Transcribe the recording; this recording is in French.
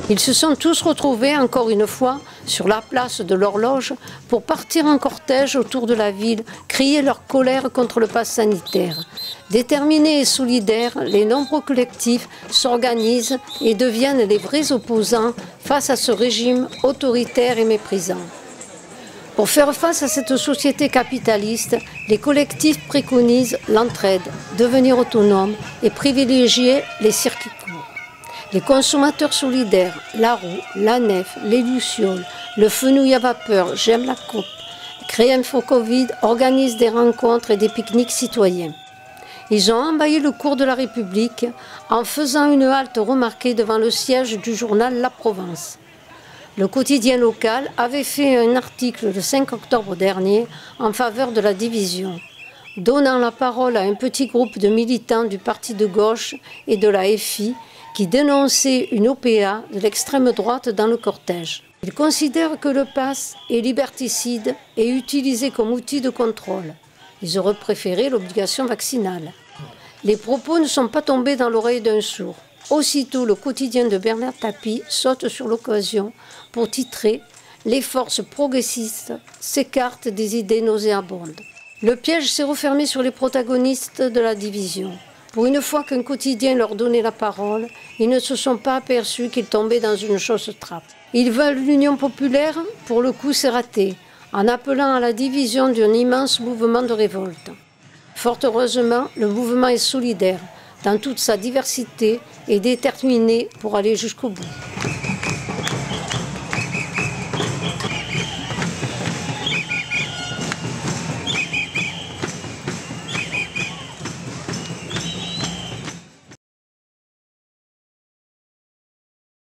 Ils se sont tous retrouvés, encore une fois, sur la place de l'Horloge pour partir en cortège autour de la ville, crier leur colère contre le pass sanitaire. Déterminés et solidaires, les nombreux collectifs s'organisent et deviennent les vrais opposants face à ce régime autoritaire et méprisant. Pour faire face à cette société capitaliste, les collectifs préconisent l'entraide, devenir autonome et privilégier les circuits courts. Les consommateurs solidaires, la roue, la nef, les lucioles, le fenouil à vapeur, j'aime la coupe, Créinfo Covid organisent des rencontres et des pique-niques citoyens. Ils ont envahi le cours de la République en faisant une halte remarquée devant le siège du journal La Provence. Le quotidien local avait fait un article le 5 octobre dernier en faveur de la division, donnant la parole à un petit groupe de militants du parti de gauche et de la FI qui dénonçaient une OPA de l'extrême droite dans le cortège. Ils considèrent que le pass est liberticide et utilisé comme outil de contrôle. Ils auraient préféré l'obligation vaccinale. Les propos ne sont pas tombés dans l'oreille d'un sourd. Aussitôt, le quotidien de Bernard Tapie saute sur l'occasion pour titrer « Les forces progressistes s'écartent des idées nauséabondes ». Le piège s'est refermé sur les protagonistes de la division. Pour une fois qu'un quotidien leur donnait la parole, ils ne se sont pas aperçus qu'ils tombaient dans une chausse trappe. Ils veulent l'union populaire, pour le coup c'est raté, en appelant à la division d'un immense mouvement de révolte. Fort heureusement, le mouvement est solidaire, dans toute sa diversité et déterminé pour aller jusqu'au bout.